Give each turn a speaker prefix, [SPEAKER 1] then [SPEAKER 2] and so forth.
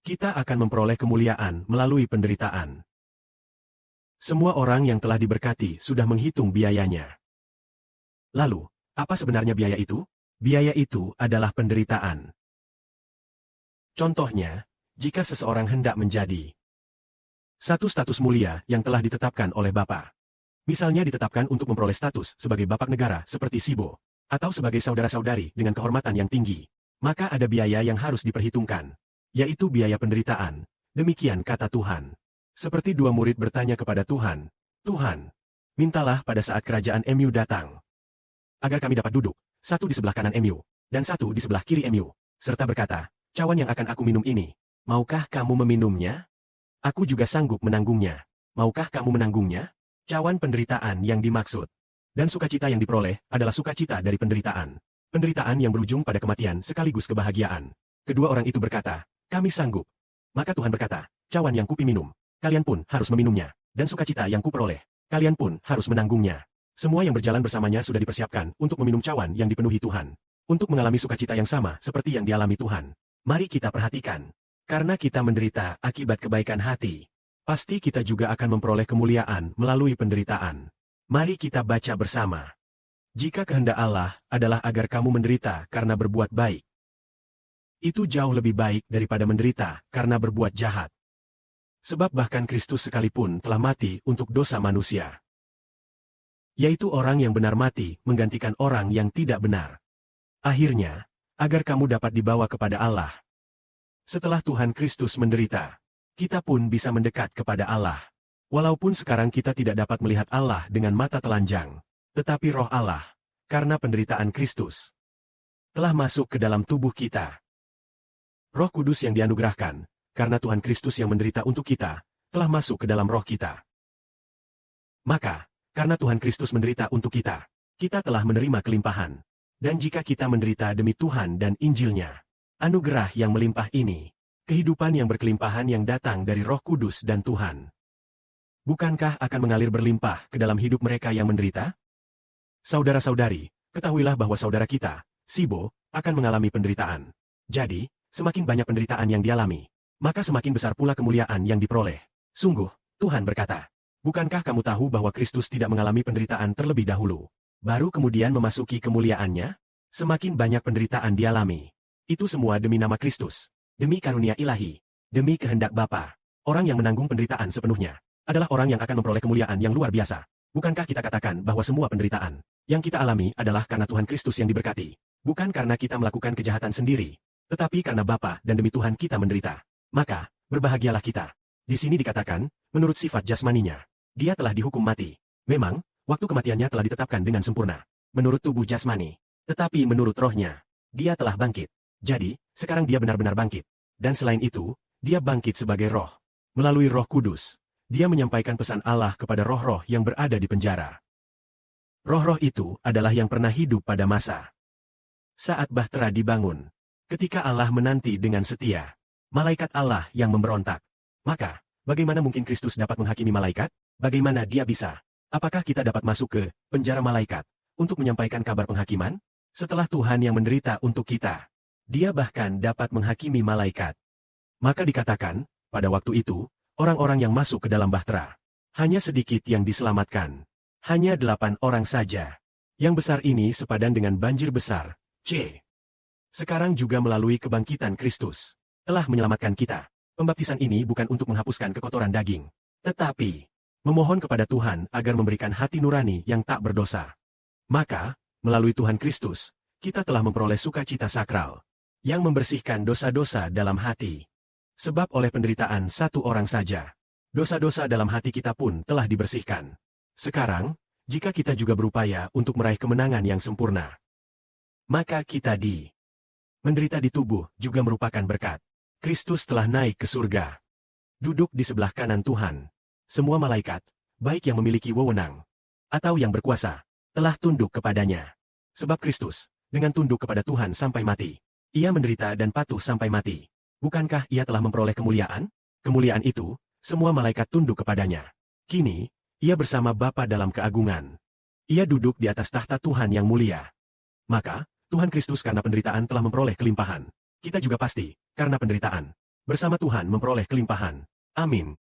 [SPEAKER 1] Kita akan memperoleh kemuliaan melalui penderitaan. Semua orang yang telah diberkati sudah menghitung biayanya. Lalu, apa sebenarnya biaya itu? Biaya itu adalah penderitaan. Contohnya, jika seseorang hendak menjadi satu status mulia yang telah ditetapkan oleh Bapa. Misalnya ditetapkan untuk memperoleh status sebagai bapak negara seperti Sibo, atau sebagai saudara-saudari dengan kehormatan yang tinggi, maka ada biaya yang harus diperhitungkan, yaitu biaya penderitaan. Demikian kata Tuhan. Seperti dua murid bertanya kepada Tuhan, Tuhan, mintalah pada saat kerajaan MU datang, agar kami dapat duduk, satu di sebelah kanan MU, dan satu di sebelah kiri MU, serta berkata, cawan yang akan aku minum ini, maukah kamu meminumnya? Aku juga sanggup menanggungnya. Maukah kamu menanggungnya? Cawan penderitaan yang dimaksud. Dan sukacita yang diperoleh adalah sukacita dari penderitaan. Penderitaan yang berujung pada kematian sekaligus kebahagiaan. Kedua orang itu berkata, kami sanggup. Maka Tuhan berkata, cawan yang kupi minum, kalian pun harus meminumnya. Dan sukacita yang kuperoleh, kalian pun harus menanggungnya. Semua yang berjalan bersamanya sudah dipersiapkan untuk meminum cawan yang dipenuhi Tuhan. Untuk mengalami sukacita yang sama seperti yang dialami Tuhan. Mari kita perhatikan. Karena kita menderita akibat kebaikan hati, pasti kita juga akan memperoleh kemuliaan melalui penderitaan. Mari kita baca bersama. Jika kehendak Allah adalah agar kamu menderita karena berbuat baik, itu jauh lebih baik daripada menderita karena berbuat jahat. Sebab bahkan Kristus sekalipun telah mati untuk dosa manusia. Yaitu orang yang benar mati menggantikan orang yang tidak benar. Akhirnya, agar kamu dapat dibawa kepada Allah. Setelah Tuhan Kristus menderita, kita pun bisa mendekat kepada Allah. Walaupun sekarang kita tidak dapat melihat Allah dengan mata telanjang, tetapi roh Allah, karena penderitaan Kristus, telah masuk ke dalam tubuh kita. Roh Kudus yang dianugerahkan, karena Tuhan Kristus yang menderita untuk kita, telah masuk ke dalam roh kita. Maka, karena Tuhan Kristus menderita untuk kita, kita telah menerima kelimpahan. Dan jika kita menderita demi Tuhan dan Injil-Nya, anugerah yang melimpah ini, kehidupan yang berkelimpahan yang datang dari Roh Kudus dan Tuhan, bukankah akan mengalir berlimpah ke dalam hidup mereka yang menderita? Saudara-saudari, ketahuilah bahwa saudara kita, Sibo, akan mengalami penderitaan. Jadi, semakin banyak penderitaan yang dialami, maka semakin besar pula kemuliaan yang diperoleh. Sungguh, Tuhan berkata, bukankah kamu tahu bahwa Kristus tidak mengalami penderitaan terlebih dahulu, baru kemudian memasuki kemuliaannya? Semakin banyak penderitaan dialami. Itu semua demi nama Kristus, demi karunia ilahi, demi kehendak Bapa. Orang yang menanggung penderitaan sepenuhnya, adalah orang yang akan memperoleh kemuliaan yang luar biasa. Bukankah kita katakan bahwa semua penderitaan yang kita alami adalah karena Tuhan Kristus yang diberkati, bukan karena kita melakukan kejahatan sendiri, tetapi karena Bapa dan demi Tuhan kita menderita. Maka, berbahagialah kita. Di sini dikatakan, menurut sifat jasmaninya, dia telah dihukum mati. Memang, waktu kematiannya telah ditetapkan dengan sempurna, menurut tubuh jasmani. Tetapi menurut rohnya, dia telah bangkit. Jadi, sekarang dia benar-benar bangkit. Dan selain itu, dia bangkit sebagai roh. Melalui Roh Kudus, dia menyampaikan pesan Allah kepada roh-roh yang berada di penjara. Roh-roh itu adalah yang pernah hidup pada masa saat bahtera dibangun. Ketika Allah menanti dengan setia malaikat Allah yang memberontak. Maka, bagaimana mungkin Kristus dapat menghakimi malaikat? Bagaimana dia bisa? Apakah kita dapat masuk ke penjara malaikat untuk menyampaikan kabar penghakiman? Setelah Tuhan yang menderita untuk kita, dia bahkan dapat menghakimi malaikat. Maka dikatakan, pada waktu itu, orang-orang yang masuk ke dalam bahtera, hanya sedikit yang diselamatkan. Hanya 8 orang saja. Yang besar ini sepadan dengan banjir besar, C. Sekarang juga melalui kebangkitan Kristus, telah menyelamatkan kita. Pembaptisan ini bukan untuk menghapuskan kekotoran daging, tetapi memohon kepada Tuhan agar memberikan hati nurani yang tak berdosa. Maka, melalui Tuhan Kristus, kita telah memperoleh sukacita sakral, yang membersihkan dosa-dosa dalam hati. Sebab oleh penderitaan satu orang saja, dosa-dosa dalam hati kita pun telah dibersihkan. Sekarang, jika kita juga berupaya untuk meraih kemenangan yang sempurna, maka kita menderita di tubuh juga merupakan berkat. Kristus telah naik ke surga, duduk di sebelah kanan Tuhan. Semua malaikat, baik yang memiliki wewenang atau yang berkuasa, telah tunduk kepadanya. Sebab Kristus, dengan tunduk kepada Tuhan sampai mati, ia menderita dan patuh sampai mati. Bukankah ia telah memperoleh kemuliaan? Kemuliaan itu, semua malaikat tunduk kepadanya. Kini, ia bersama Bapa dalam keagungan. Ia duduk di atas tahta Tuhan yang mulia. Maka, Tuhan Kristus karena penderitaan telah memperoleh kelimpahan. Kita juga pasti, karena penderitaan, Bersama Tuhan memperoleh kelimpahan. Amin.